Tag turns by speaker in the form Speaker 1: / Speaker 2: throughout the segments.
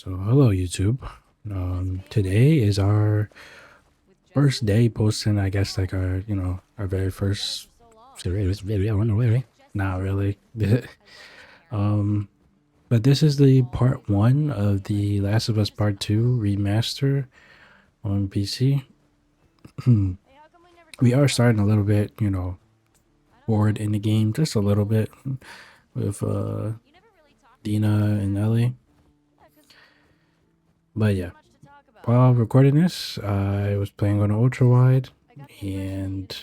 Speaker 1: So hello YouTube. Today is our first day posting, I guess, like our our very first series video. Really, not really. um, but this is the part one of the Last of Us Part Two remaster on PC. We are starting a little bit, forward in the game, just a little bit with Dina and Ellie. But yeah, while recording this, I was playing on ultra wide, and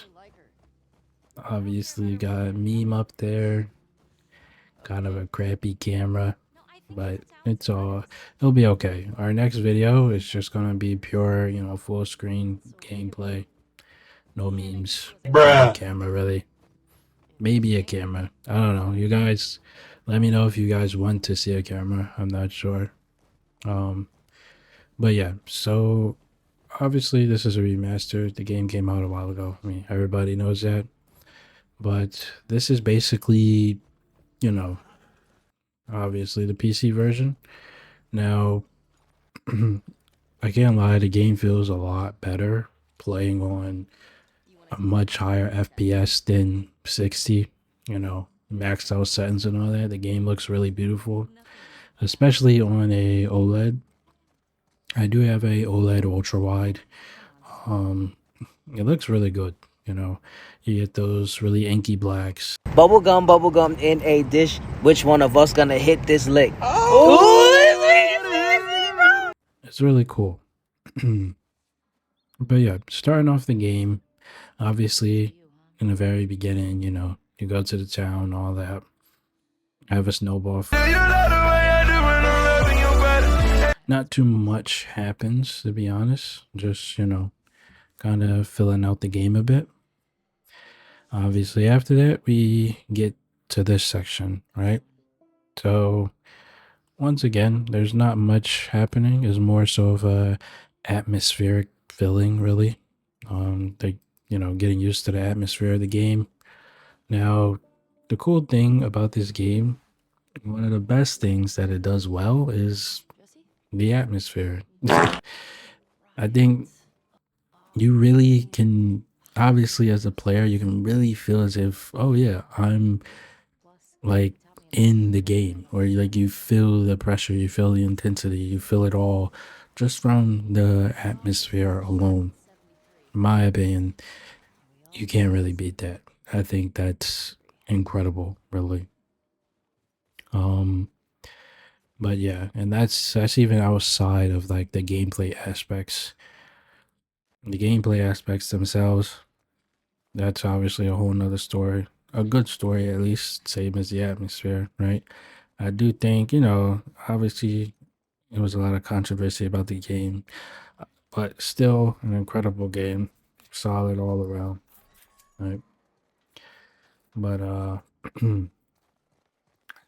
Speaker 1: obviously got meme up there, kind of a crappy camera, but it'll be okay. Our next video is just gonna be pure, full screen gameplay, no memes, no
Speaker 2: Bruh.
Speaker 1: camera really, maybe a camera. I don't know. You guys, let me know if you guys want to see a camera. I'm not sure. Um, but yeah, so obviously this is a remaster. The game came out a while ago. I mean, everybody knows that. But this is basically, you know, obviously the PC version. Now, I can't lie, the game feels a lot better playing on a much higher FPS than 60, maxed out settings and all that. The game looks really beautiful, especially on a OLED. I do have a OLED ultra wide. Um, it looks really good. You get those really inky blacks.
Speaker 3: Bubblegum in a dish. Which one of us gonna hit this lick?
Speaker 1: It's really cool. But yeah, starting off the game, obviously, in the very beginning, you go to the town, all that. Have a snowball. Not too much happens, to be honest. Just, kind of filling out the game a bit. Obviously, after that, we get to this section, right? So, once again, there's not much happening. It's more so of a atmospheric filling, really. Getting used to the atmosphere of the game. Now, the cool thing about this game, one of the best things that it does well is the atmosphere. I think you really can, obviously, as a player, you can really feel as if, oh yeah, I'm like in the game, or like you feel the pressure, you feel the intensity, you feel it all just from the atmosphere alone. In my opinion, you can't really beat that. I think that's incredible, really. Um, but yeah, and that's even outside of like the gameplay aspects. The gameplay aspects themselves, that's obviously a whole nother story. A good story, at least, same as the atmosphere, right? I do think, obviously there was a lot of controversy about the game, but still an incredible game, solid all around, right? But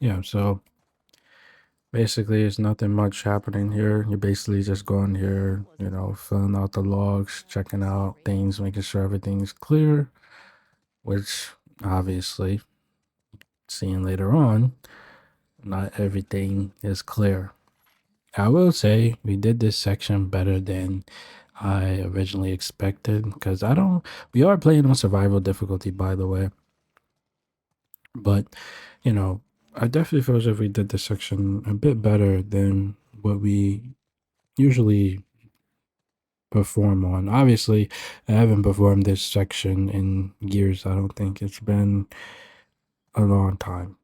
Speaker 1: yeah, so basically there's nothing much happening here. You're basically just going here, filling out the logs, checking out things, making sure everything's clear, which obviously, seeing later on, not everything is clear. I will say we did this section better than I originally expected, because we are playing on survival difficulty, by the way. But, I definitely feel as if we did this section a bit better than what we usually perform on. Obviously, I haven't performed this section in years. I don't think it's been a long time.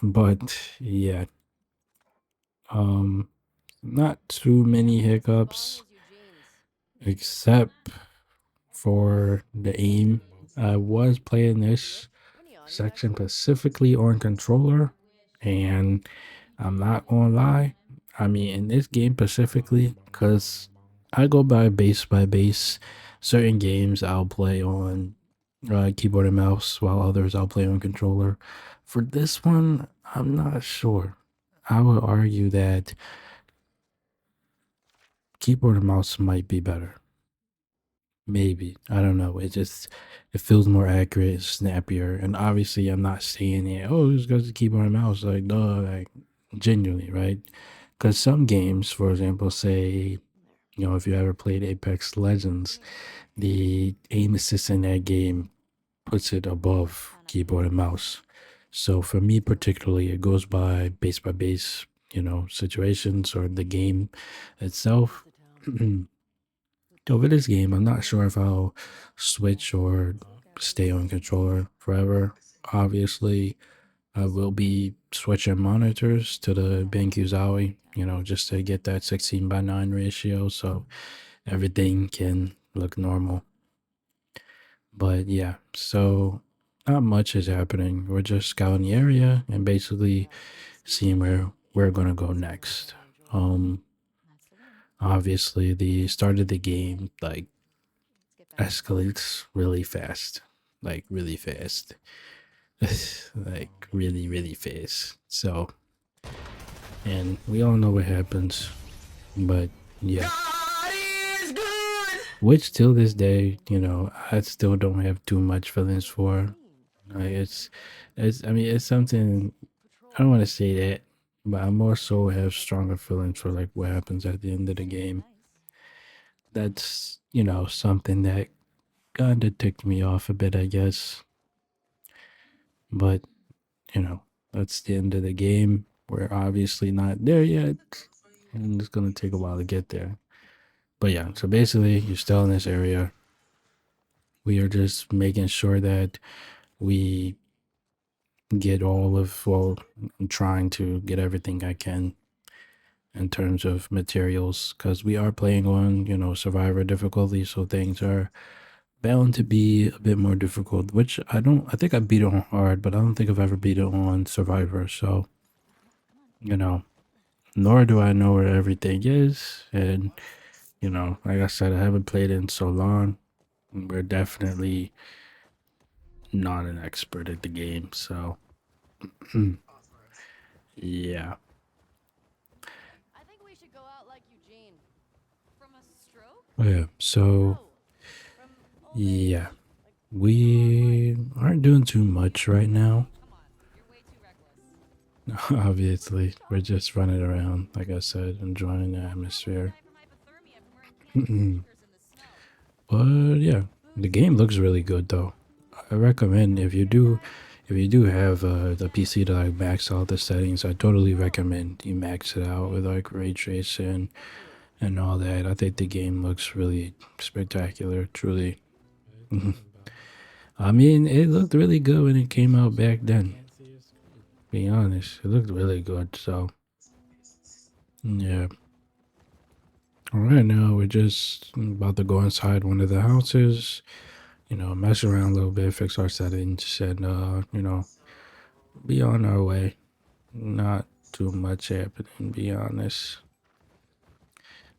Speaker 1: But yeah, not too many hiccups except for the aim. I was playing this section specifically on controller, and I'm not gonna lie, I mean, in this game specifically, because I go by base. Certain games I'll play on keyboard and mouse, while others I'll play on controller. For this one, I'm not sure. I would argue that keyboard and mouse might be better. Maybe. I don't know. It feels more accurate, snappier. And obviously I'm not saying it, oh, it's because the keyboard and mouse, like, no, like, genuinely, right? Because some games, for example, say, if you ever played Apex Legends, the aim assist in that game puts it above keyboard and mouse. So for me particularly, it goes by base, situations or the game itself. Over this game, I'm not sure if I'll switch or stay on controller forever. Obviously, I will be switching monitors to the BenQ Zowie, just to get that 16:9 ratio so everything can look normal. But yeah, so not much is happening. We're just scouting the area and basically seeing where we're gonna go next. Um, Obviously, the start of the game like escalates really fast, like really fast, like really really fast. So, and we all know what happens, but yeah. Which till this day, I still don't have too much feelings for. Like I mean, it's something I don't want to say that, but I more so have stronger feelings for like what happens at the end of the game. That's something that kind of ticked me off a bit, I guess. But you know, that's the end of the game. We're obviously not there yet, and it's gonna take a while to get there. But yeah, so basically, you're still in this area. We are just making sure that we get all of, well, I'm trying to get everything I can in terms of materials because we are playing on, survivor difficulty. So things are bound to be a bit more difficult, which I think I beat it on hard, but I don't think I've ever beat it on survivor. So, you know, nor do I know where everything is. And, like I said, I haven't played it in so long. We're definitely not an expert at the game. So, yeah. Oh, yeah. So, yeah, we aren't doing too much right now. Obviously, we're just running around, like I said, enjoying the atmosphere. But yeah, the game looks really good though. I recommend if you do have the PC to like max out the settings, I totally recommend you max it out with like ray tracing and all that. I think the game looks really spectacular, truly. I mean, it looked really good when it came out back then. Being honest, it looked really good. So yeah. All right, now we're just about to go inside one of the houses. Mess around a little bit, fix our settings, and be on our way. Not too much happening, be honest.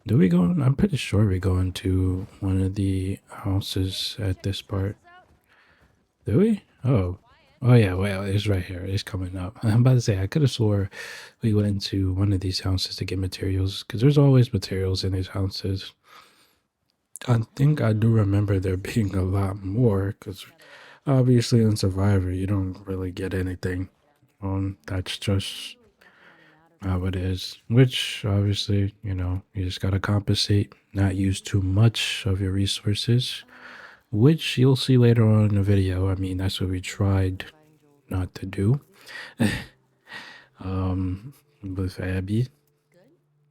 Speaker 1: Do we go? I'm pretty sure we go into one of the houses at this part. Do we? Oh. Oh yeah, well, it's right here. It's coming up. I'm about to say I could have swore we went into one of these houses to get materials because there's always materials in these houses. I think I do remember there being a lot more because obviously in Survivor you don't really get anything. That's just how it is. Which obviously, you just gotta compensate, not use too much of your resources, which you'll see later on in the video. I mean, that's what we tried not to do. With Abby.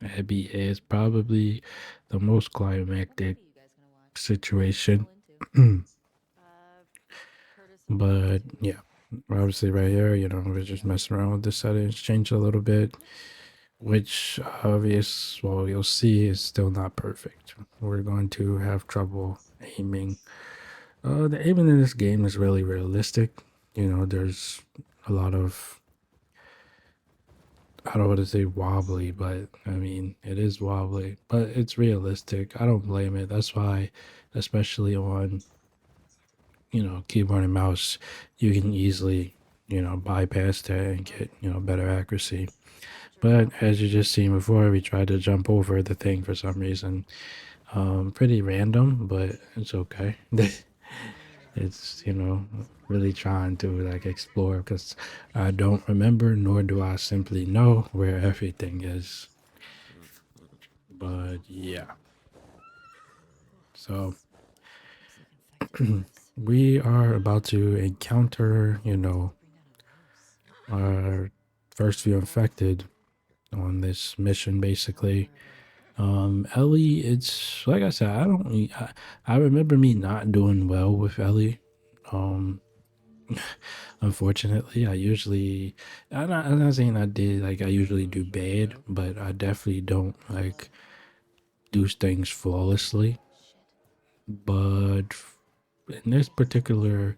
Speaker 1: Abby is probably the most climactic situation. But yeah, obviously right here, we're just messing around with the settings, change a little bit, which well, you'll see is still not perfect. We're going to have trouble aiming. The aiming in this game is really realistic. There's a lot of, I don't want to say wobbly, but I mean, it is wobbly, but it's realistic. I don't blame it. That's why, especially on, keyboard and mouse, you can easily, bypass that and get, better accuracy. But as you just seen before, we tried to jump over the thing for some reason. Pretty random, but it's okay. It's, really trying to like explore because I don't remember, nor do I simply know where everything is. But yeah, so we are about to encounter, our first few infected on this mission, basically. Ellie, it's like I said, I remember me not doing well with Ellie. Um, Unfortunately, I'm not saying I did, like, I usually do bad, but I definitely don't, like, do things flawlessly. But in this particular,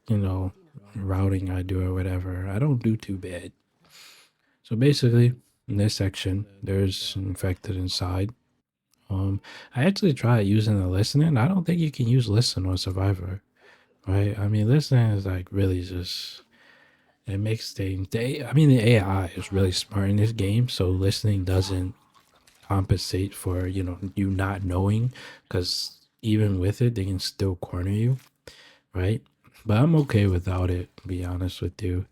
Speaker 1: you know, routing I do or whatever, I don't do too bad. So basically, in this section, there's infected inside. Um, I actually tried using the listening. I don't think you can use listen on Survivor, right? I mean, listening is like really just it makes things. I mean, the AI is really smart in this game, so listening doesn't compensate for you not knowing, because even with it, they can still corner you, right? But I'm okay without it, to be honest with you.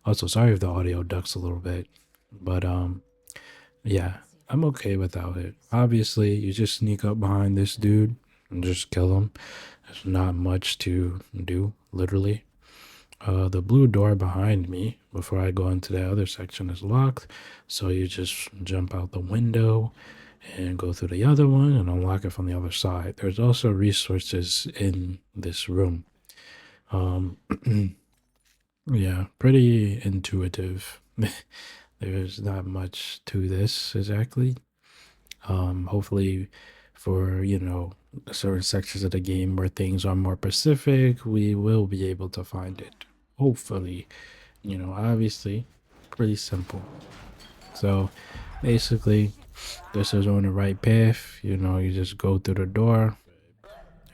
Speaker 1: Also, sorry if the audio ducks a little bit, but yeah, I'm okay without it. Obviously, you just sneak up behind this dude and just kill him. There's not much to do, literally. The blue door behind me, before I go into the other section, is locked. So you just jump out the window and go through the other one and unlock it from the other side. There's also resources in this room. Um, yeah, pretty intuitive. There's not much to this exactly. Hopefully, for certain sections of the game where things are more specific, we will be able to find it. Hopefully, obviously, pretty simple. So, basically, this is on the right path. You just go through the door,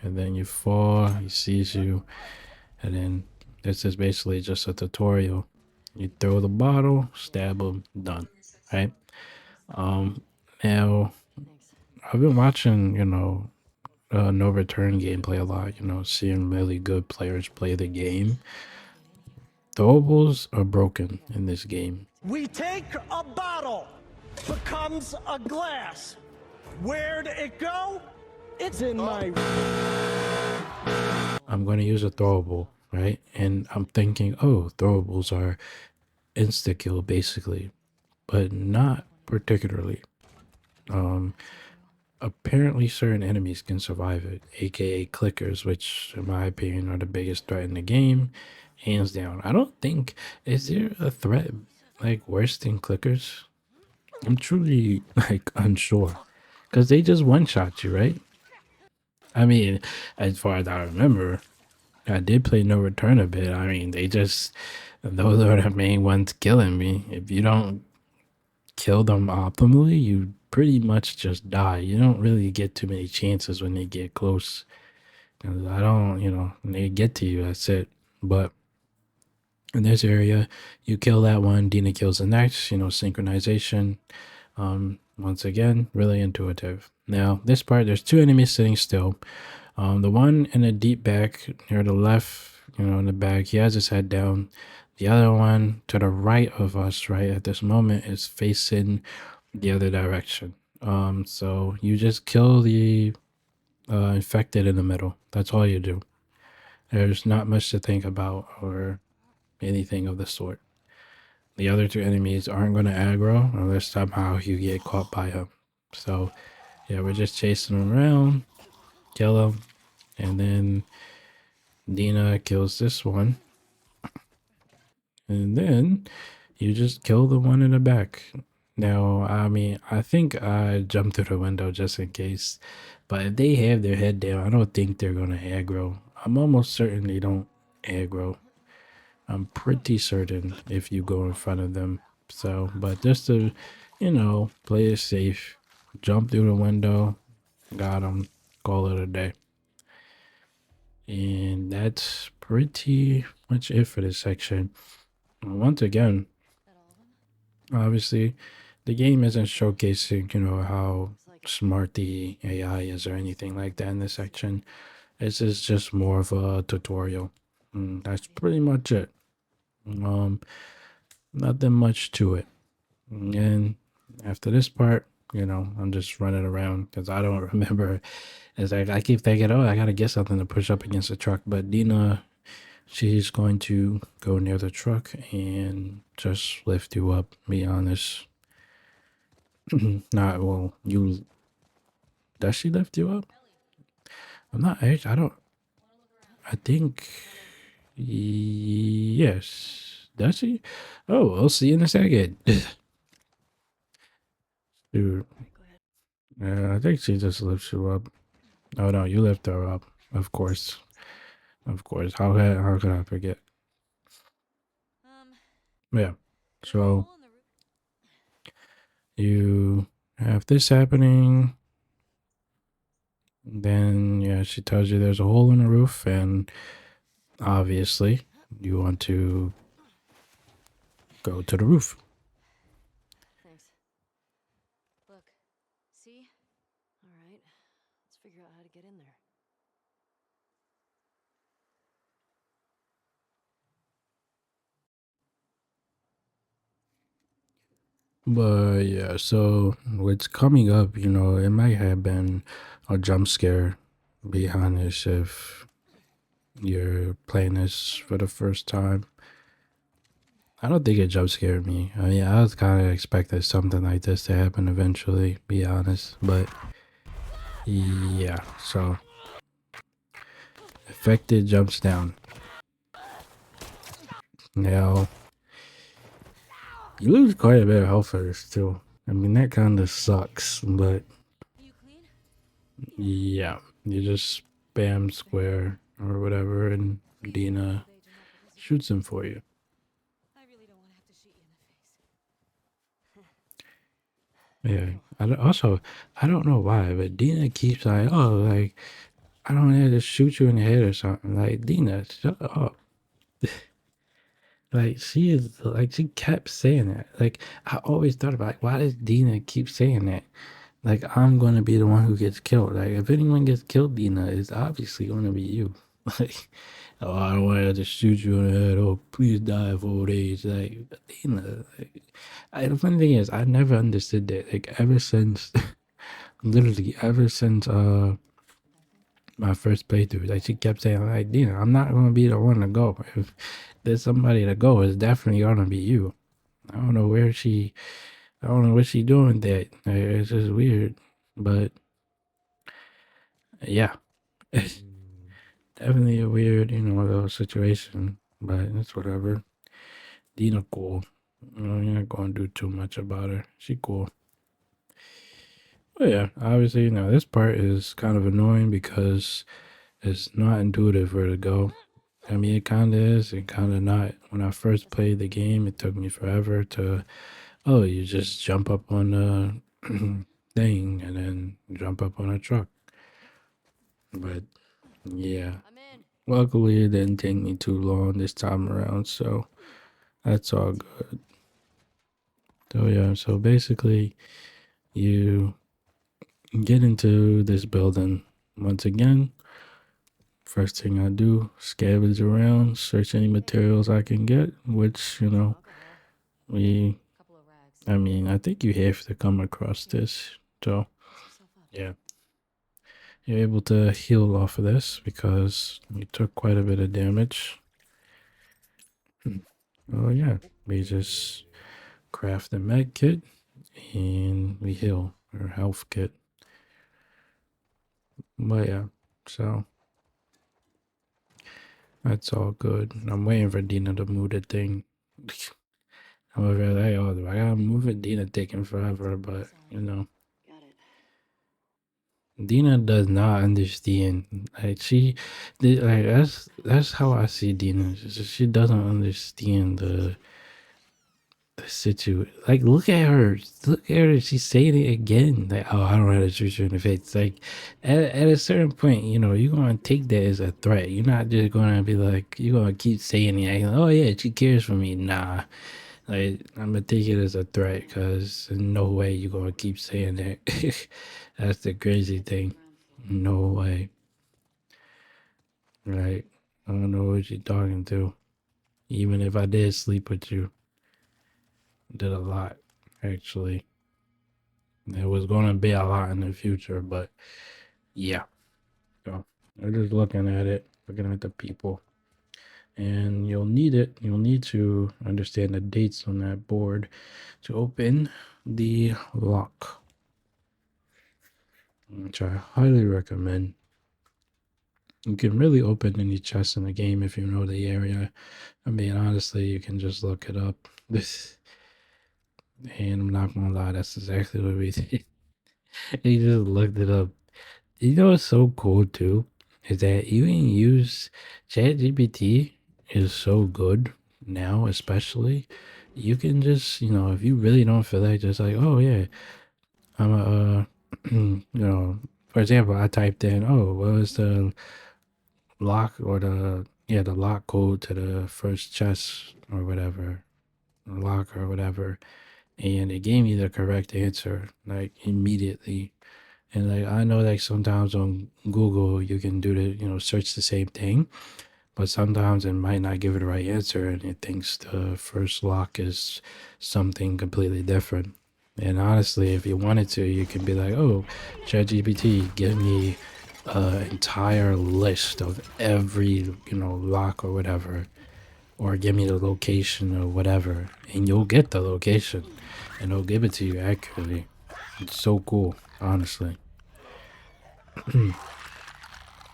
Speaker 1: and then you fall. He sees you, and then this is basically just a tutorial. You throw the bottle, stab him, done. Right. Um. Now I've been watching, no return gameplay a lot, seeing really good players play the game. Throwables are broken in this game.
Speaker 2: We take a bottle, becomes a glass. Where'd it go? It's in my.
Speaker 1: I'm going to use a throwable, right? And I'm thinking, oh, throwables are insta kill basically, but not particularly. Um, Apparently, certain enemies can survive it, aka clickers, which, in my opinion, are the biggest threat in the game, hands down. I don't think is there a threat like worse than clickers. I'm truly like unsure, because they just one shot you, right? I mean, as far as I remember, I did play No Return a bit. I mean, those are the main ones killing me. If you don't kill them optimally, you pretty much just die. You don't really get too many chances when they get close. 'Cause I don't, when they get to you, that's it. But in this area, you kill that one, DINA kills the next, synchronization. Once again, really intuitive. Now, this part, there's two enemies sitting still. The one in the deep back near the left, in the back, he has his head down. The other one to the right of us, right at this moment, is facing the other direction. So you just kill the infected in the middle. That's all you do. There's not much to think about or anything of the sort. The other two enemies aren't going to aggro unless somehow you get caught by him. So yeah, we're just chasing him around, kill him, and then DINA kills this one. And then you just kill the one in the back. Now, I mean, I think I jumped through the window just in case. But if they have their head down, I don't think they're going to aggro. I'm almost certain they don't aggro. I'm pretty certain if you go in front of them. So, but just to, play it safe, jump through the window, got them, call it a day. And that's pretty much it for this section. Once again, obviously, the game isn't showcasing, how smart the AI is or anything like that in this section. This is just more of a tutorial. That's pretty much it. Um, Nothing much to it. And after this part, I'm just running around because I don't remember. It's like I keep thinking, oh, I gotta get something to push up against the truck. But Dina, she's going to go near the truck and just lift you up. Be honest. Not well. You does she lift you up? I'm not. I don't. I think yes. Does she? Oh, we'll see in a second. Dude, I think she just lifts you up. Oh no, you lift her up. Of course, of course. How could I forget? Yeah. So you have this happening. Then yeah, she tells you there's a hole in the roof, and obviously you want to go to the roof.
Speaker 4: Thanks. Look, see? All right, let's figure out how to get in there.
Speaker 1: But yeah, so what's coming up, it might have been a jump scare, be honest, if you're playing this for the first time. I don't think it jump scared me. I mean, I was kind of expecting something like this to happen eventually, be honest. But yeah, so affected jumps down. Now, you lose quite a bit of health first, too. I mean, that kind of sucks, but
Speaker 4: You clean?
Speaker 1: yeah, you just spam square or whatever, and Dina shoots him for you.
Speaker 4: I really don't want to have to shoot you in the face.
Speaker 1: Yeah. I don't know why, but Dina keeps like, oh, like, I don't want to shoot you in the head or something. Like, Dina, shut up. Like, she kept saying that. Like, I always thought about, like, why does Dina keep saying that? Like, I'm going to be the one who gets killed. Like, if anyone gets killed, Dina, it's obviously going to be you. Like, oh, I don't want to shoot you in the head. Oh, please die of old age. Like, Dina, like, the funny thing is, I never understood that. Like, ever since, literally, ever since, my first playthrough, like, she kept saying, like, Dina, I'm not going to be the one to go. If there's somebody to go, it's definitely going to be you. I don't know I don't know what she doing that. Like, it's just weird. But, yeah. Definitely a weird, little situation, but it's whatever. Dina cool. You're not gonna do too much about her. She cool. But yeah, obviously, this part is kind of annoying because it's not intuitive where to go. I mean, it kind of is and kind of not. When I first played the game, it took me forever to, oh, you just jump up on the thing and then jump up on a truck. But yeah,
Speaker 4: I'm in.
Speaker 1: luckily it didn't take me too long this time around, so that's all good. So yeah, so basically you get into this building once again. First thing I do, scavenge around, search any materials I can get, which,
Speaker 4: Alcohol,
Speaker 1: we,
Speaker 4: couple of rags.
Speaker 1: I mean, I think you have to come across this. So
Speaker 4: Fix yourself up.
Speaker 1: yeah, you're able to heal off of this because you took quite a bit of damage. Oh yeah, we just craft a med kit and we heal our health kit. But yeah, so that's all good. I'm waiting for Dina to move the thing. I'm over there, oh, I gotta move it. Dina taking forever, but
Speaker 4: Got it.
Speaker 1: Dina does not understand. Like like that's how I see Dina. She doesn't understand the situation. Like, look at her. Look at her. She's saying it again. Like, oh, I don't know how to shoot you in the face. Like, at a certain point, you're going to take that as a threat. You're not just going to be like, you're going to keep saying it. Like, oh, yeah, she cares for me. Nah. Like, I'm going to take it as a threat because there's no way you're going to keep saying that. That's the crazy thing. No way. Right. I don't know what you're talking to. Even if I did sleep with you, did a lot, actually. It was going to be a lot in the future, but yeah. So I'm just looking at it, looking at the people, and you'll need it. You'll need to understand the dates on that board to open the lock, which I highly recommend. You can really open any chest in the game if you know the area. I mean, honestly, you can just look it up. This, and I'm not gonna lie, that's exactly what we did. He just looked it up. You know what's so cool too? Is that you can use ChatGPT is so good now, especially. You can just, if you really don't feel like just like, oh yeah, I'm a for example, I typed in, oh, what was the lock or the lock code to the first chest or whatever, lock or whatever, and it gave me the correct answer like immediately. And like I know like sometimes on Google you can do the search the same thing, but sometimes it might not give it the right answer and it thinks the first lock is something completely different. And honestly, if you wanted to, you can be like, oh, ChatGPT, give me an entire list of every, lock or whatever, or give me the location or whatever, and you'll get the location and it'll give it to you accurately. It's so cool, honestly.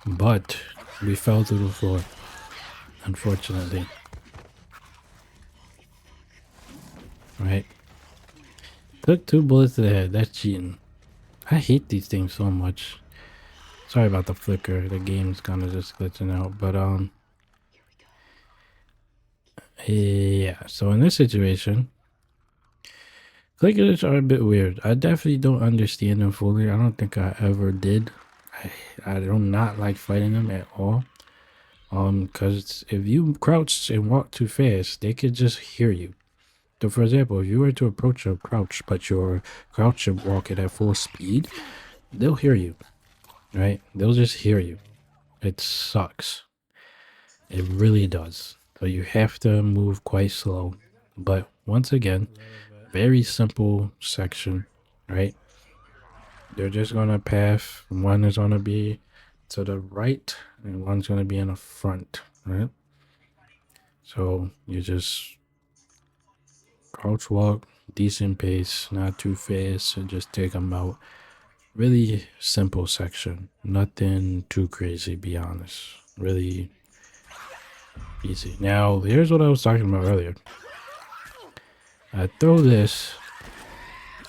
Speaker 1: But we fell to the floor, unfortunately. Right? Took 2 bullets to the head. That's cheating. I hate these things so much. Sorry about the flicker. The game's kind of just glitching out. But yeah. So in this situation, clickers are a bit weird. I definitely don't understand them fully. I don't think I ever did. I do not like fighting them at all. Because if you crouch and walk too fast, they could just hear you. So, for example, if you were to approach a crouch, but you're crouch and walking at full speed, they'll hear you, right? They'll just hear you. It sucks. It really does. So you have to move quite slow. But once again, very simple section, right? They're just gonna path. One is gonna be to the right, and one's gonna be in the front, right? So you just crouch walk, decent pace, not too fast, and just take them out. Really simple section. Nothing too crazy, be honest. Really easy. Now, here's what I was talking about earlier. I throw this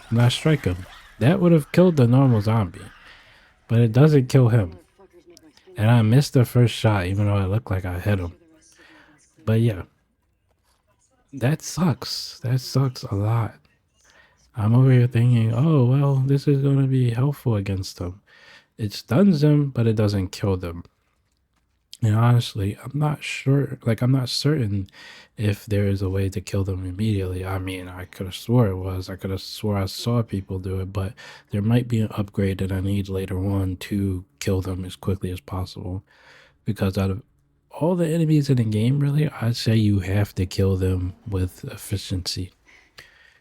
Speaker 1: and I strike him. That would have killed the normal zombie, but it doesn't kill him. And I missed the first shot, even though it looked like I hit him. But yeah, that sucks. That sucks a lot. I'm over here thinking, oh, well, this is going to be helpful against them. It stuns them, but it doesn't kill them. And honestly, I'm not sure, like, I'm not certain if there is a way to kill them immediately. I mean, I could have swore it was. I could have swore I saw people do it, but there might be an upgrade that I need later on to kill them as quickly as possible. Because out of all the enemies in the game, really, I'd say you have to kill them with efficiency.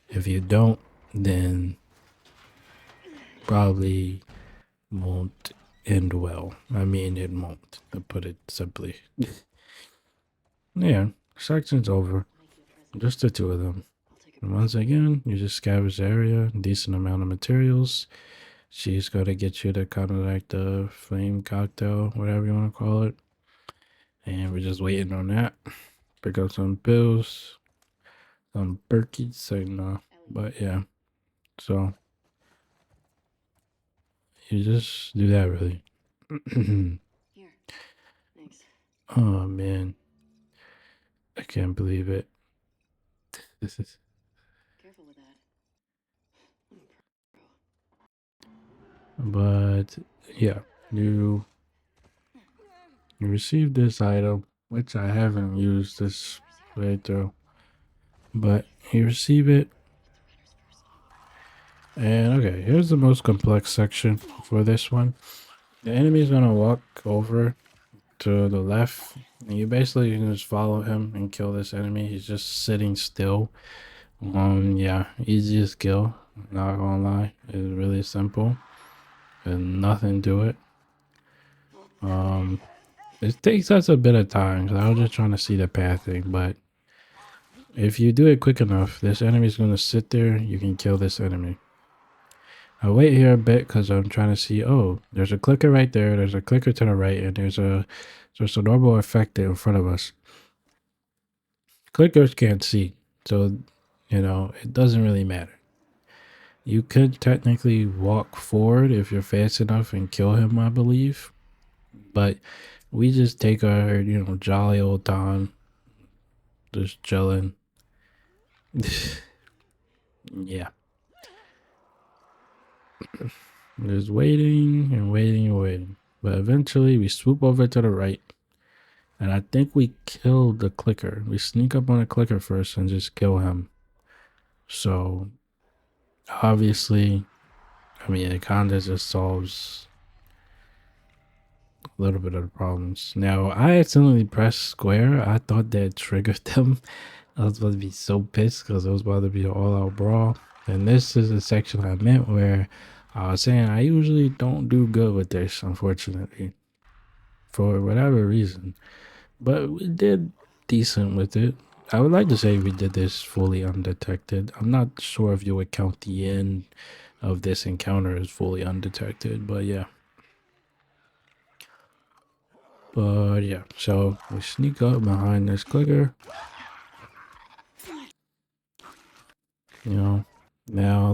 Speaker 1: If you don't, then probably won't end well. I mean, it won't, to put it simply. Yeah, section's over. Just the two of them. And once again, you just scavenge the area, decent amount of materials. She's got to get you to kind of like the flame cocktail, whatever you want to call it. And we're just waiting on that. Pick up some pills, some Berkeys, but yeah. So you just do that really.
Speaker 4: Here. Thanks.
Speaker 1: Oh man. I can't believe it. This is
Speaker 4: Careful with that.
Speaker 1: but yeah, you received this item, which I haven't used this playthrough. But you receive it. And okay, here's the most complex section for this one. The enemy's gonna walk over to the left, and you basically can just follow him and kill this enemy. He's just sitting still. Yeah, easiest kill. Not gonna lie, it's really simple. There's nothing to it. It takes us a bit of time because I was just trying to see the pathing, but if you do it quick enough, this enemy's gonna sit there. You can kill this enemy. I'll wait here a bit because I'm trying to see. Oh, there's a clicker right there. There's a clicker to the right, and there's a normal effect in front of us. Clickers can't see, so it doesn't really matter. You could technically walk forward if you're fast enough and kill him, I believe. But we just take our, jolly old time, just chilling. Yeah. Just waiting and waiting and waiting. But eventually we swoop over to the right. And I think we kill the clicker. We sneak up on the clicker first and just kill him. So obviously, I mean, it kind of just solves a little bit of the problems. Now, I accidentally pressed square. I thought that triggered them. I was about to be so pissed because it was about to be an all-out brawl. And this is a section I meant where I was saying I usually don't do good with this, unfortunately, for whatever reason. But we did decent with it. I would like to say we did this fully undetected. I'm not sure if you would count the end of this encounter as fully undetected, but yeah. But yeah, so we sneak up behind this clicker. Now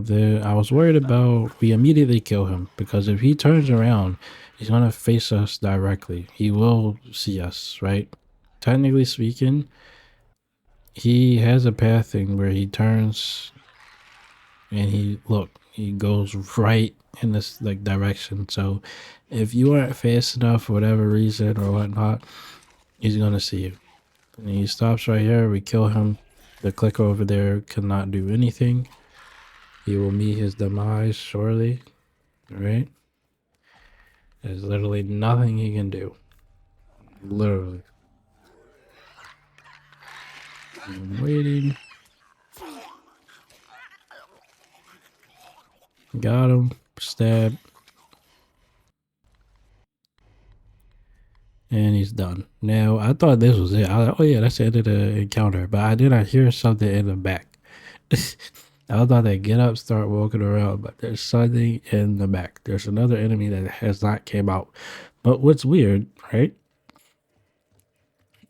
Speaker 1: I was worried about we immediately kill him because if he turns around, he's gonna face us directly. He will see us, right? Technically speaking, he has a pathing where he turns and he goes right in this like direction. So if you aren't fast enough for whatever reason or whatnot, he's gonna see you. And he stops right here. We kill him. The clicker over there cannot do anything. He will meet his demise shortly. Right? There's literally nothing he can do. Literally. I'm waiting. Got him. Stab. And he's done. Now, I thought this was it. I was like, oh yeah, that's the end of the encounter. But I did hear something in the back. I was about to get up, start walking around, but there's something in the back. There's another enemy that has not came out. But what's weird, right?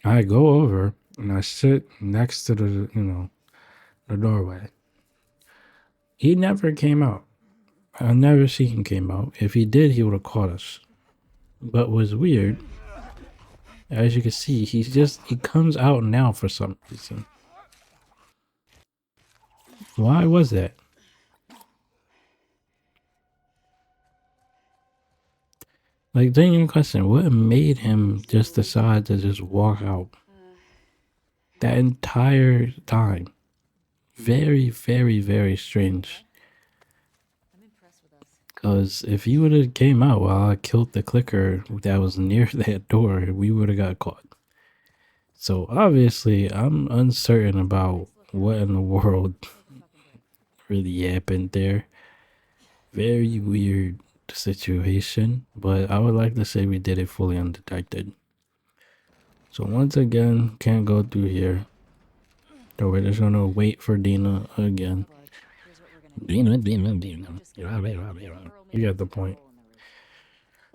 Speaker 1: I go over and I sit next to the doorway. He never came out. I never see him came out. If he did, he would have caught us. But what's weird, as you can see, he comes out now for some reason. Why was that? Like, genuine question, what made him just decide to just walk out that entire time? Very, very, very strange. Because if he would have came out while I killed the clicker that was near that door, we would have got caught. So obviously, I'm uncertain about what in the world really happened there. Very weird situation, but I would like to say we did it fully undetected. So once again, can't go through here. So we're just gonna wait for DINA again. DINA. You get the point.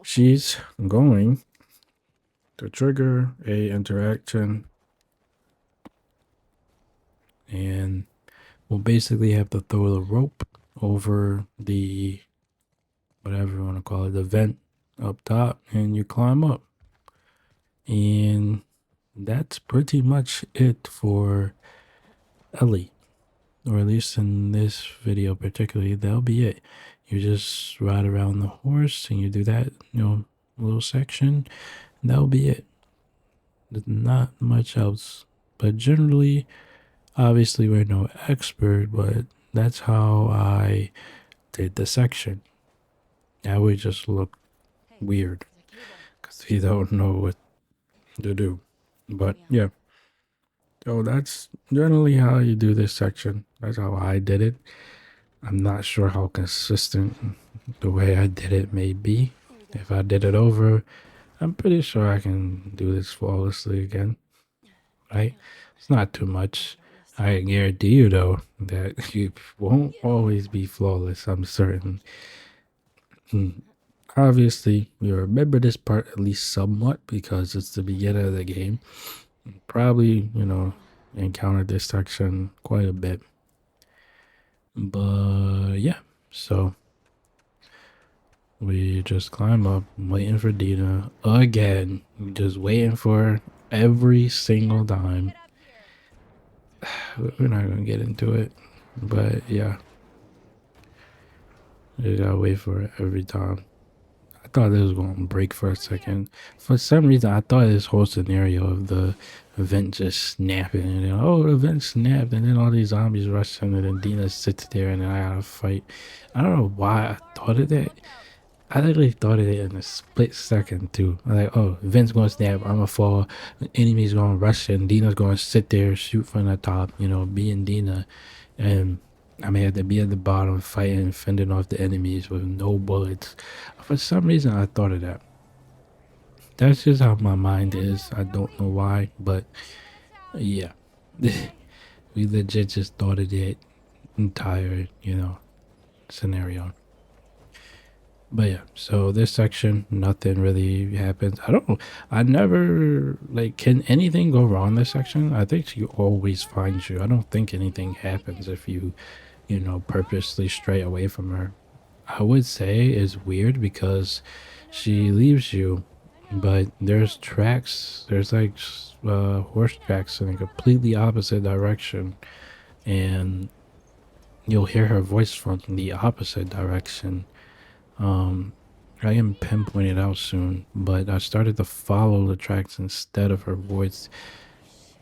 Speaker 1: She's going to trigger a interaction, and we'll basically have to throw the rope over the whatever you want to call it, the vent up top, and you climb up. And that's pretty much it for Ellie, or at least in this video particularly. That'll be it. You just ride around the horse and you do that little section, and that'll be it. There's not much else, but generally, obviously we're no expert, but that's how I did the section. That would just look weird because we don't know what to do. But yeah, so that's generally how you do this section. That's how I did it. I'm not sure how consistent the way I did it may be. If I did it over, I'm pretty sure I can do this flawlessly again, right? It's not too much. I guarantee you, though, that you won't always be flawless. I'm certain. Obviously, you remember this part at least somewhat because it's the beginning of the game. Probably, encountered this section quite a bit. But yeah, so we just climb up, waiting for Dina again. Just waiting for her every single time. We're not gonna get into it, but yeah, you gotta wait for it every time. I thought it was gonna break for a second. For some reason, I thought this whole scenario of the event just snapping and then, oh, the event snapped, and then all these zombies rush in, and then Dina sits there and then I gotta fight. I don't know why I thought of that. I literally thought of it in a split second too. I'm like, oh, Vin's gonna snap, I'm gonna fall, the enemy's gonna rush in, Dina's gonna sit there, shoot from the top, being Dina. And I may have to be at the bottom fighting, fending off the enemies with no bullets. For some reason I thought of that. That's just how my mind is. I don't know why, but yeah. We legit just thought of that entire, scenario. But yeah, so this section, nothing really happens. I never, like, can anything go wrong in this section? I think she always finds you. I don't think anything happens if you, purposely stray away from her. I would say is weird because she leaves you, but there's tracks, there's like horse tracks in a completely opposite direction, and you'll hear her voice from the opposite direction. I can pinpoint it out soon, but I started to follow the tracks instead of her voice.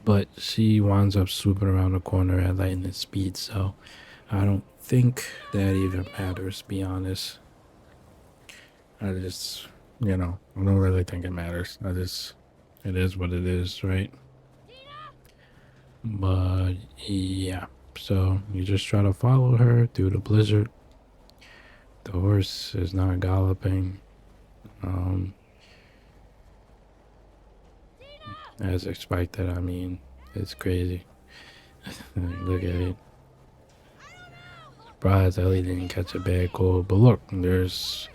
Speaker 1: But she winds up swooping around the corner at lightning speed, so I don't think that even matters, to be honest. I just, I don't really think it matters. It is what it is, right? But yeah, so you just try to follow her through the blizzard. The horse is not galloping. Um, as expected, I mean, it's crazy. Look at it. Surprised Ellie didn't catch a bad cold, but look, there's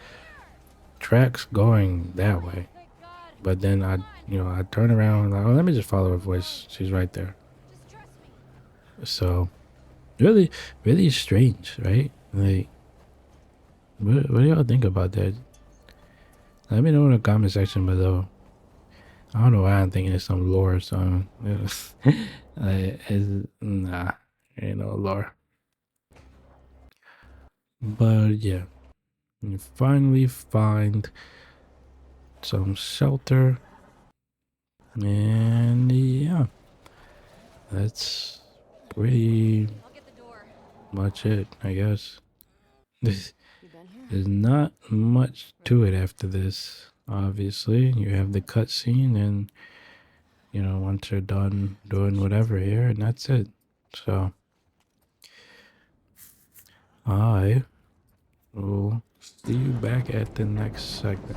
Speaker 1: tracks going that way. But then I turn around, like, oh, let me just follow her voice. She's right there. So, really, really strange, right? Like, what do y'all think about that? Let me know in the comment section below. I don't know why I'm thinking it's some lore or something. Nah, ain't no lore. But yeah, you finally find some shelter, and yeah, that's pretty
Speaker 4: I'll get the door.
Speaker 1: much it, I guess. There's
Speaker 4: You been here?
Speaker 1: not much to it after this. Obviously, you have the cutscene, and once you're done doing whatever here, and that's it. So I will see you back at the next segment.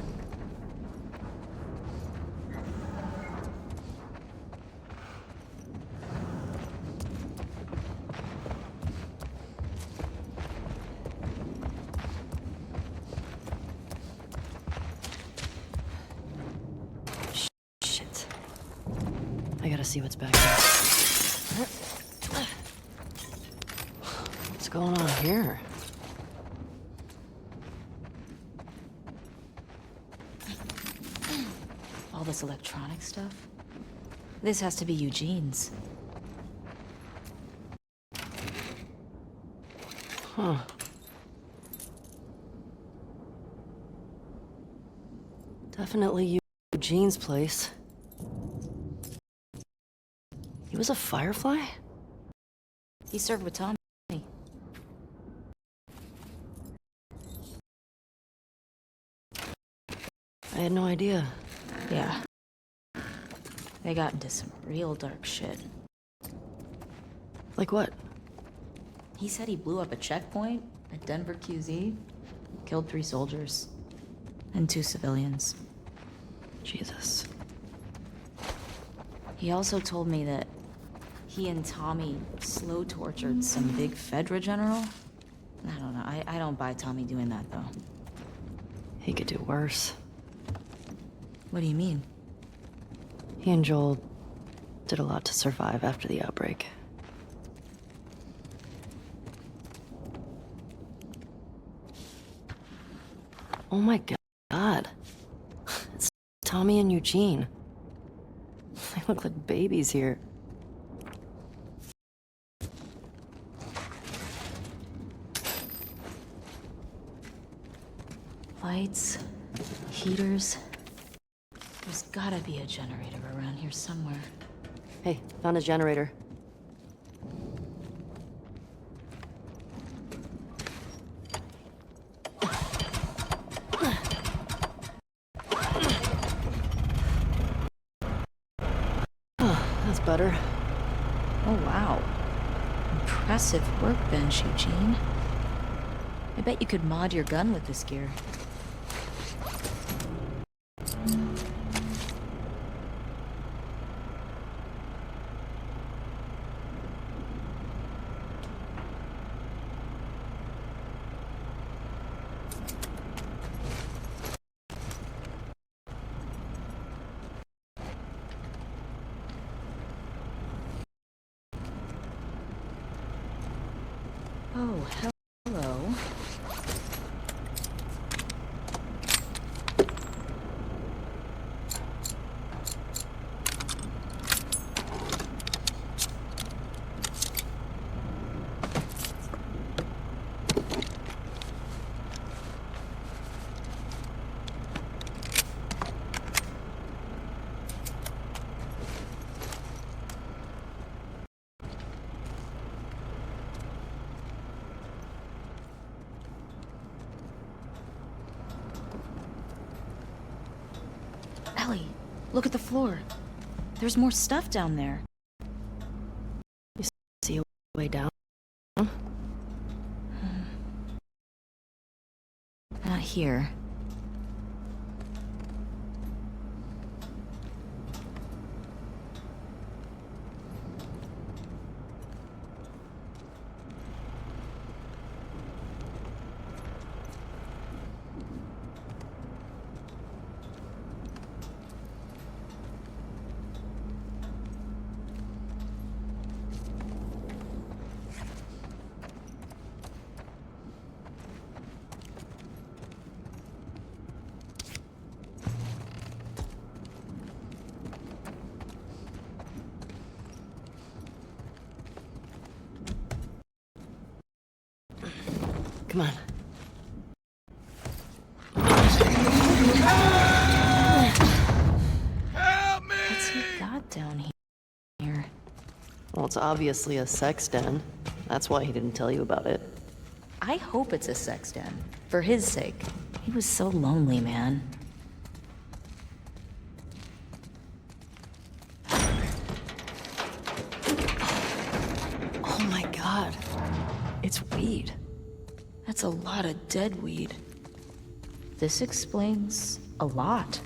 Speaker 4: Shit. I gotta see what's back there. What's going on here?
Speaker 5: All this electronic stuff? This has to be Eugene's.
Speaker 4: Huh. Definitely Eugene's place. He was a firefly?
Speaker 5: He served with Tommy.
Speaker 4: I had no idea.
Speaker 5: Yeah. They got into some real dark shit.
Speaker 4: Like what?
Speaker 5: He said he blew up a checkpoint at Denver QZ, killed 3 soldiers and 2 civilians.
Speaker 4: Jesus.
Speaker 5: He also told me that he and Tommy slow tortured some big Fedra general. I don't know. I don't buy Tommy doing that, though.
Speaker 4: He could do worse.
Speaker 5: What do you mean?
Speaker 4: He and Joel did a lot to survive after the outbreak. Oh my God. It's Tommy and Eugene. They look like babies here.
Speaker 5: Lights, heaters. There's gotta be a generator around here somewhere.
Speaker 4: Hey, found a generator. That's better.
Speaker 5: Oh, wow. Impressive workbench, Eugene. I bet you could mod your gun with this gear. Oh, hello. Ellie, look at the floor. There's more stuff down there.
Speaker 4: See a way down?
Speaker 5: Not here.
Speaker 4: Come on.
Speaker 5: What's he got down here?
Speaker 4: Well, it's obviously a sex den. That's why he didn't tell you about it.
Speaker 5: I hope it's a sex den. For his sake. He was so lonely, man.
Speaker 4: Oh my God. It's weed.
Speaker 5: That's a lot of dead weed. This explains a lot.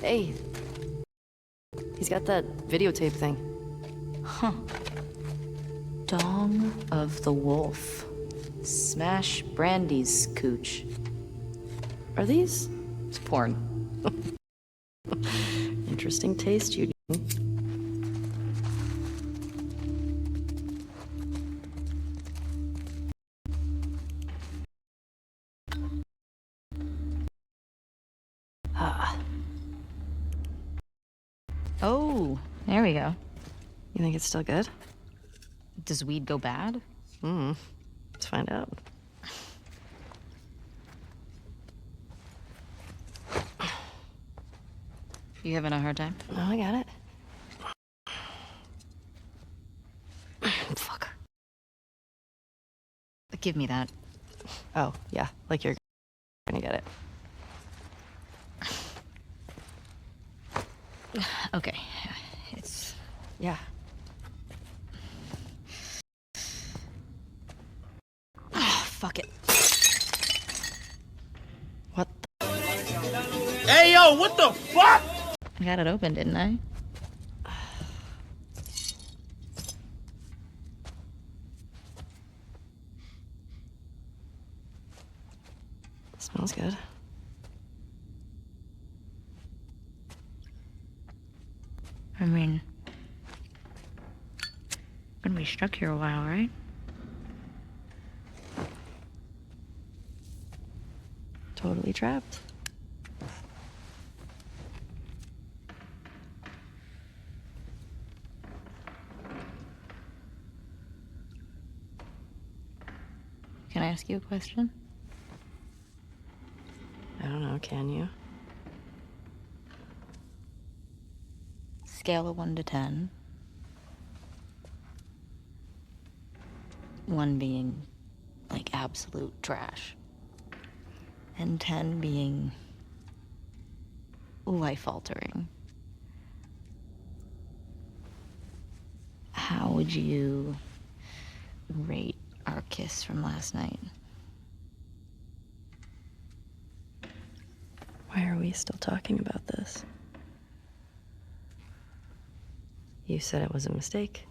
Speaker 4: Hey. He's got that videotape thing.
Speaker 5: Huh. Dong of the Wolf. Smash Brandy's cooch.
Speaker 4: Are these?
Speaker 5: It's porn.
Speaker 4: Interesting taste, Judy.
Speaker 5: Oh, there we go.
Speaker 4: You think it's still good?
Speaker 5: Does weed go bad?
Speaker 4: Let's find out.
Speaker 5: You having a hard time?
Speaker 4: No, I got it. Fuck.
Speaker 5: Give me that.
Speaker 4: Oh, yeah, like you're gonna get it.
Speaker 5: Okay. It's
Speaker 4: fuck it. What
Speaker 2: Hey, yo, what the fuck?
Speaker 5: I got it open, didn't I?
Speaker 4: smells good.
Speaker 5: I mean, gonna be stuck here a while, right?
Speaker 4: Totally trapped.
Speaker 5: Can I ask you a question?
Speaker 4: I don't know, can you?
Speaker 5: Scale of 1 to 10. 1 being like absolute trash. And 10 being life altering. How would you rate our kiss from last night?
Speaker 4: Why are we still talking about this? You said it was a mistake.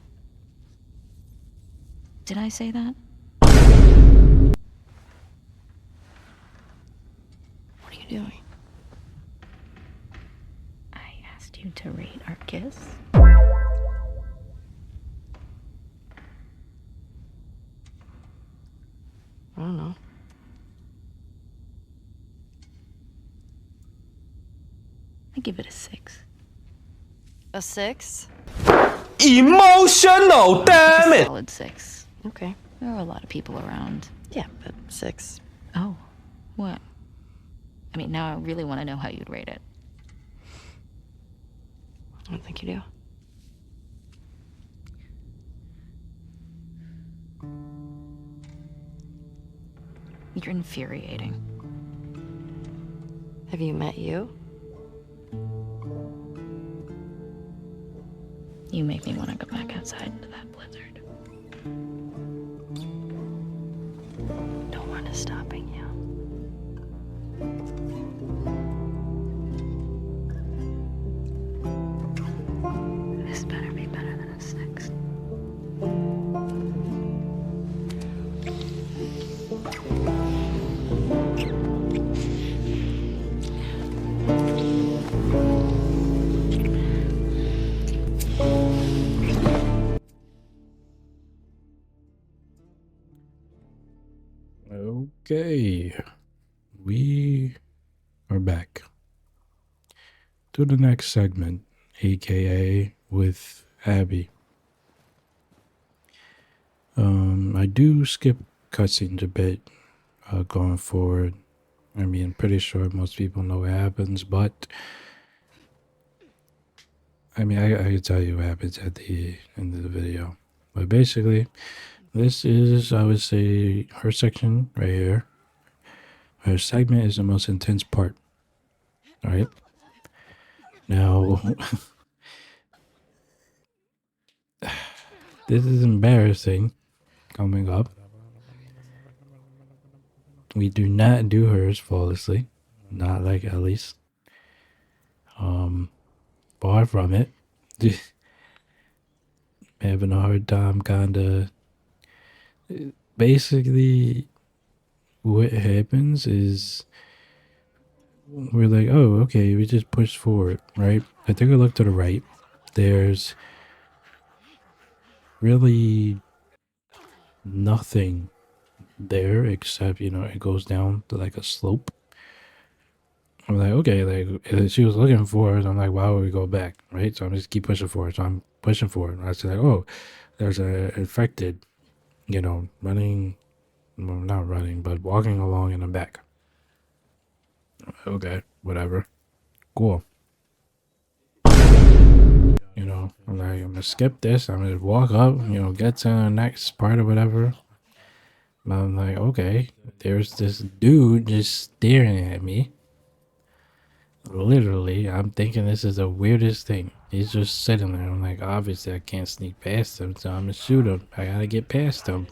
Speaker 5: Did I say that?
Speaker 4: What are you doing?
Speaker 5: I asked you to rate our kiss.
Speaker 4: I don't know.
Speaker 5: I give it a 6.
Speaker 4: A 6?
Speaker 2: Emotional, damn it!
Speaker 5: Solid 6.
Speaker 4: Okay.
Speaker 5: There were a lot of people around.
Speaker 4: Yeah, but 6.
Speaker 5: Oh, what? I mean, now I really want to know how you'd rate it.
Speaker 4: I don't think you do.
Speaker 5: You're infuriating.
Speaker 4: Have you met you?
Speaker 5: You make me want to go back outside into that blizzard.
Speaker 4: No one is stopping you.
Speaker 5: This better be better than a 6.
Speaker 1: Okay, we are back to the next segment, aka with Abby. I do skip cutscenes a bit going forward. I mean, I'm pretty sure most people know what happens, but I mean, I can tell you what happens at the end of the video. But basically, this is, I would say, her section right here. Her segment is the most intense part. All right. Now, this is embarrassing coming up. We do not do hers flawlessly. Not like Ellie's. Far from it. Having a hard time kinda. Basically, what happens is we're like, oh, okay, we just push forward, right? I take a look to the right. There's really nothing there except, you know, it goes down to like a slope. I'm like, okay, like she was looking for us. I'm like, why would we go back, right? So I'm just keep pushing forward. So I'm pushing forward. And I was like, oh, there's a infected, you know, running, well, not running, but walking along in the back. Okay, whatever, cool. You know, I'm like, I'm gonna skip this. I'm gonna walk up, you know, get to the next part or whatever. But I'm like, okay, there's this dude just staring at me. Literally, I'm thinking this is the weirdest thing. He's just sitting there. I'm like, obviously, I can't sneak past him, so I'm gonna shoot him. I gotta get past him.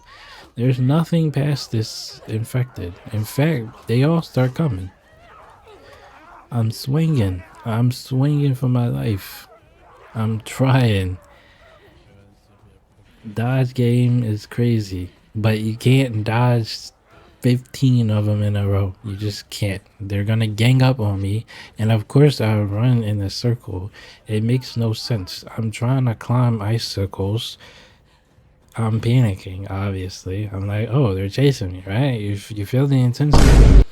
Speaker 1: There's nothing past this infected. In fact, they all start coming. I'm swinging. I'm swinging for my life. I'm trying. Dodge game is crazy, but you can't dodge 15 of them in a row. You just can't. They're gonna gang up on me, and of course I run in a circle. It makes no sense. I'm trying to climb icicles. I'm panicking, obviously. I'm like, oh, they're chasing me, right? You feel the intensity.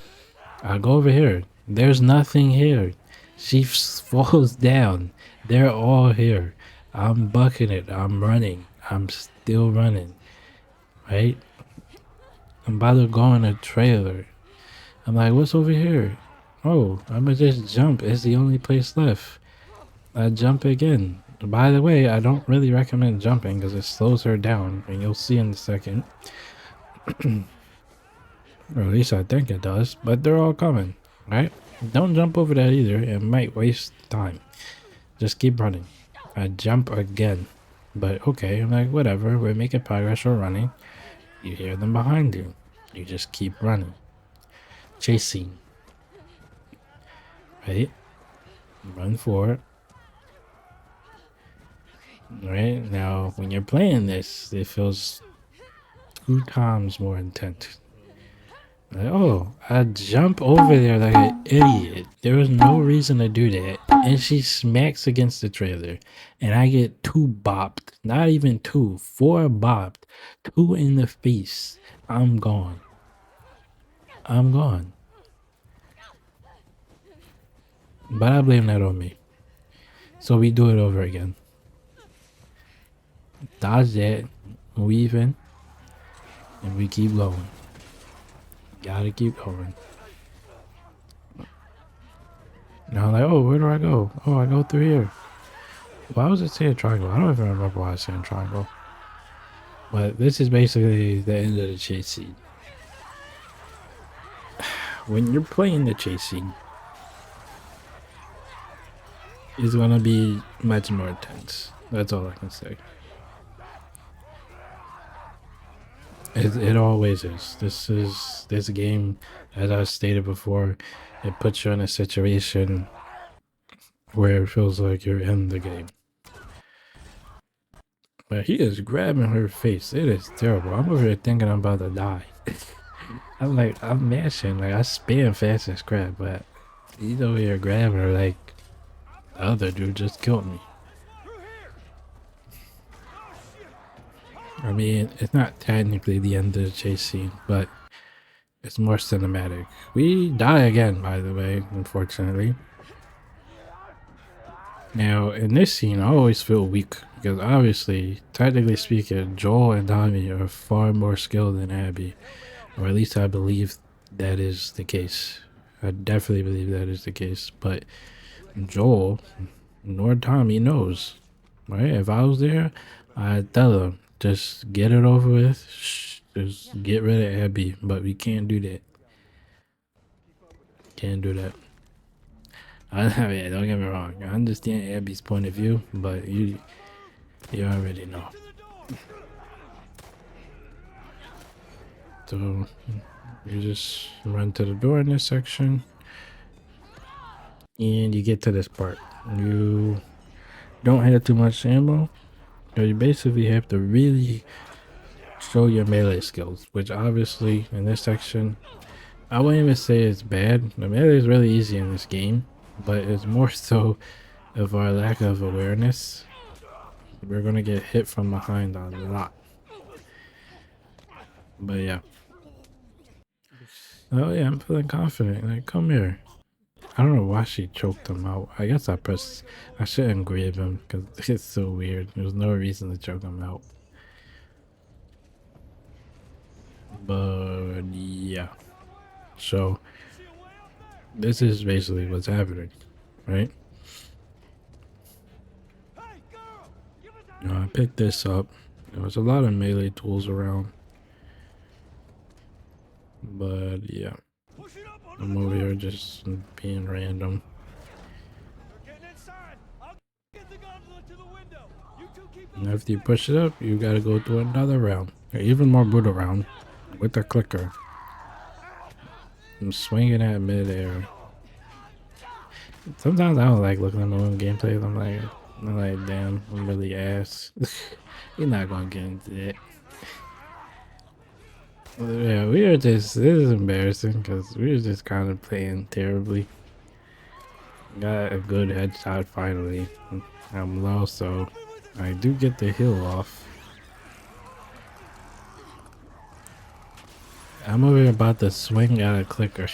Speaker 1: I go over here. There's nothing here. She falls down. They're all here. I'm bucking it. I'm running. I'm still running. Right? I'm about to go in a trailer. I'm like, what's over here? Oh, I'm gonna just jump. It's the only place left. I jump again. By the way, I don't really recommend jumping because it slows her down, and you'll see in a second. Or at least I think it does, but they're all coming, right? Don't jump over that either. It might waste time. Just keep running. I jump again. But okay, I'm like, whatever. We're making progress. We're running. You hear them behind you. You just keep running. Chasing. Right? Run for it. Right? Now, when you're playing this, it feels 2 times more intense. Like, oh, I jump over there like an idiot. There was no reason to do that. And she smacks against the trailer. And I get 2 bopped. Not even 2. 4 bopped. 2 in the face. I'm gone. I'm gone. But I blame that on me. So we do it over again. Dodge that. Weave in. And we keep going. Gotta keep going. Now I'm like, oh, where do I go? Oh, I go through here. Why was it saying triangle? I don't even remember why I was saying triangle. But this is basically the end of the chase scene. When you're playing the chase scene, it's gonna be much more intense. That's all I can say. It always is. This game, as I stated before, it puts you in a situation where it feels like you're in the game. But he is grabbing her face. It is terrible. I'm over here thinking I'm about to die. I'm like, I'm mashing. Like, I spam fast as crap, but he's over here grabbing her like the other dude just killed me. I mean, it's not technically the end of the chase scene, but it's more cinematic. We die again, by the way, unfortunately. Now, in this scene, I always feel weak because obviously, technically speaking, Joel and Tommy are far more skilled than Abby, or at least I believe that is the case. I definitely believe that is the case, but Joel nor Tommy knows, right? If I was there, I'd tell them, just get it over with, just get rid of Abby, but we can't do that. Can't do that. I mean, don't get me wrong. I understand Abby's point of view, but you already know. So you just run to the door in this section, and you get to this part. You don't have too much ammo. You basically have to really show your melee skills, which obviously in this section, I wouldn't even say it's bad. The melee is really easy in this game, but it's more so of our lack of awareness. We're gonna get hit from behind a lot. But yeah. Oh yeah, I'm feeling confident. Like, come here. I don't know why she choked him out. I guess I shouldn't grab him because it's so weird. There's no reason to choke him out. But yeah. So this is basically what's happening, right? I picked this up. There was a lot of melee tools around. But yeah. I'm over here just being random. And after you push it up, you gotta go through another round. Even more brutal round with the clicker. I'm swinging at midair. Sometimes I don't like looking at my own gameplay. I'm like, damn, I'm really ass. You're not gonna get into that. Yeah, we are just. This is embarrassing because we were just kind of playing terribly. Got a good headshot finally. I'm low, so I do get the heal off. I'm over here about to swing at a clicker.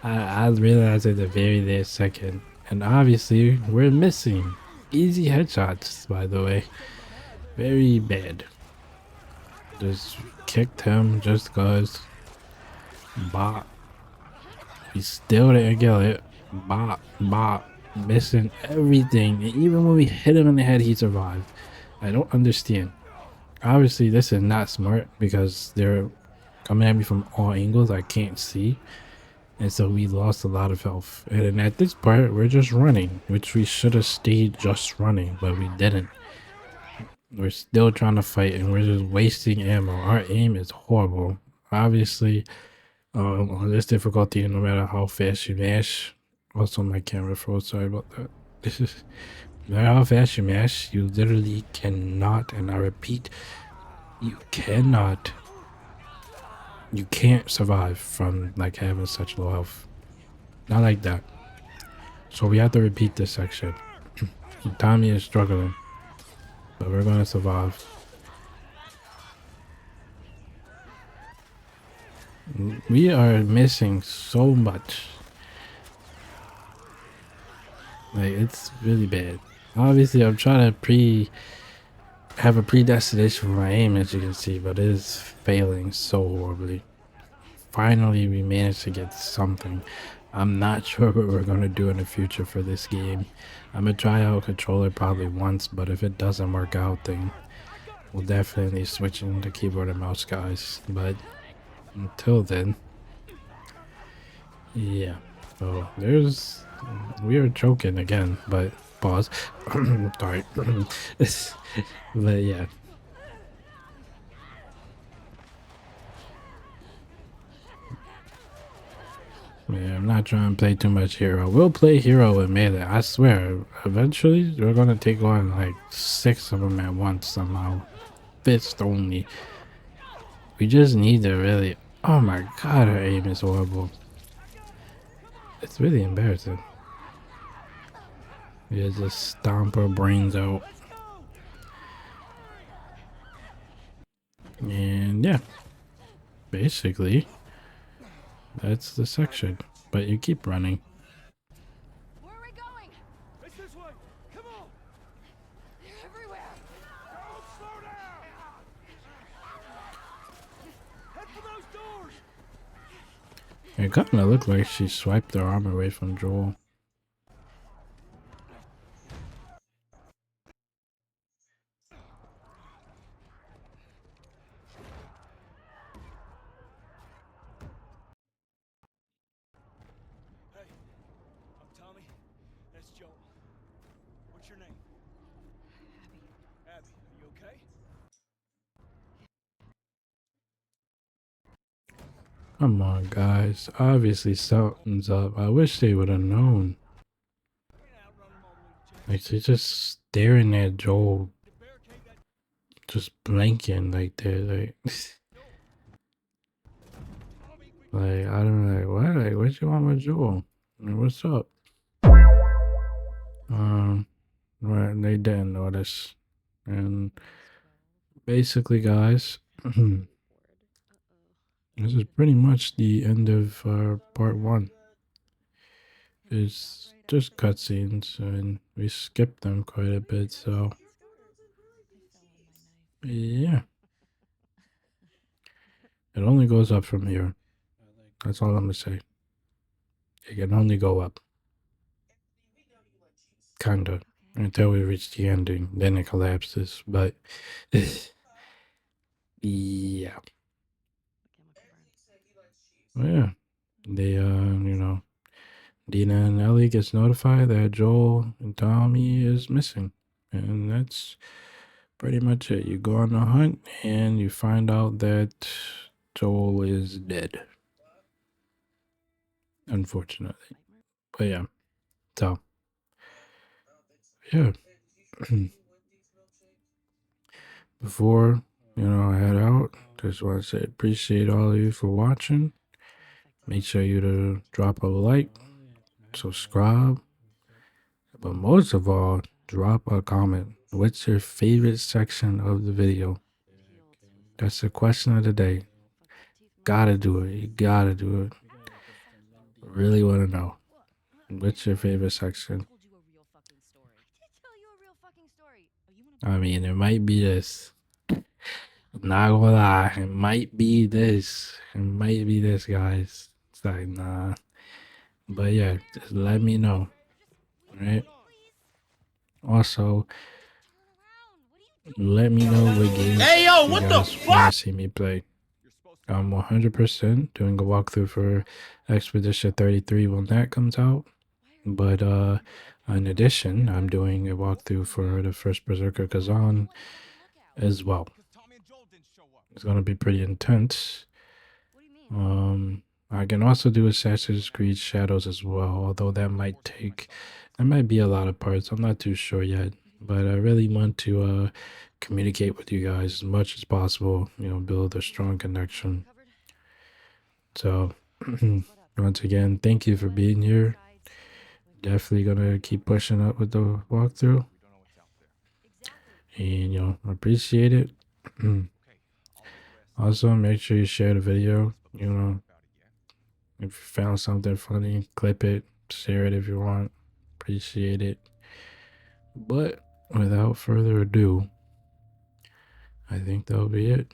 Speaker 1: I realized at the very last second, and obviously we're missing. Easy headshots, by the way. Very bad. Just kicked him just cause. Bop. He still didn't get it. Bop, bop. Missing everything. And even when we hit him in the head, he survived. I don't understand. Obviously, this is not smart because they're coming at me from all angles I can't see. And so we lost a lot of health. And then at this part, we're just running, which we should have stayed just running, but we didn't. We're still trying to fight and we're just wasting ammo. Our aim is horrible. Obviously, on this difficulty, no matter how fast you mash. Also, my camera froze. Sorry about that. This is no matter how fast you mash, you literally cannot, and I repeat, you cannot. You can't survive from like having such low health. Not like that. So we have to repeat this section. Tommy is struggling, but we're gonna survive. We are missing so much. Like, it's really bad. Obviously, I'm trying to have a predestination for my aim, as you can see, but it is failing so horribly. Finally, we managed to get something. I'm not sure what we're going to do in the future for this game. I'm going to try out controller probably once, but if it doesn't work out, then we'll definitely switch into keyboard and mouse, guys. But until then, yeah. So we are choking again, but pause. Sorry. But yeah. Yeah, I'm not trying to play too much hero. We'll play hero with melee. I swear. Eventually, we're gonna take on like 6 of them at once somehow. Fist only. We just need to really. Oh my god, her aim is horrible. It's really embarrassing. Yeah, just stomp her brains out. And yeah, basically, that's the section. But you keep running.
Speaker 4: Where are we going?
Speaker 2: It's this way. Come on.
Speaker 4: They're everywhere.
Speaker 2: Don't slow down. Head for those doors.
Speaker 1: It kind of looked like she swiped her arm away from Joel.
Speaker 2: Hey, I'm Tommy. That's Joel. What's your name? Abby. Abby, are you okay?
Speaker 1: Come on, guys. Obviously, something's up. I wish they would have known. Like, she's just staring at Joel, just blinking like they're like, like, I don't know, like, what? Like, what you want with Joel? Like, what's up? Right, they didn't notice. And basically, guys, this is pretty much the end of part 1. It's just cutscenes, and we skipped them quite a bit, so yeah. It only goes up from here. That's all I'm gonna say. It can only go up. Kinda. Until we reach the ending. Then it collapses. But yeah. Yeah. They you know, Dina and Ellie gets notified that Joel and Tommy is missing. And that's pretty much it. You go on the hunt and you find out that Joel is dead. Unfortunately. But yeah. So yeah. Before, I head out, just want to say appreciate all of you for watching. Make sure you to drop a like, subscribe, but most of all, drop a comment. What's your favorite section of the video? That's the question of the day. Gotta do it. You gotta do it. Really want to know. What's your favorite section? I mean, it might be this. I'm not gonna lie. It might be this. It might be this, guys. It's like, nah. But yeah, just let me know. Right? Also, let me know what games you guys want to see me play. I'm 100% doing a walkthrough for Expedition 33 when that comes out. But in addition, I'm doing a walkthrough for the first Berserker Kazan as well. It's gonna be pretty intense. I can also do Assassin's Creed Shadows as well, although that might be a lot of parts. I'm not too sure yet, but I really want to communicate with you guys as much as possible. Build a strong connection. So, once again, thank you for being here. Definitely gonna keep pushing up with the walkthrough, and appreciate it. Also, make sure you share the video. If you found something funny, clip it, share it if you want. Appreciate it. But without further ado, I think that'll be it.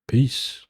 Speaker 1: Peace.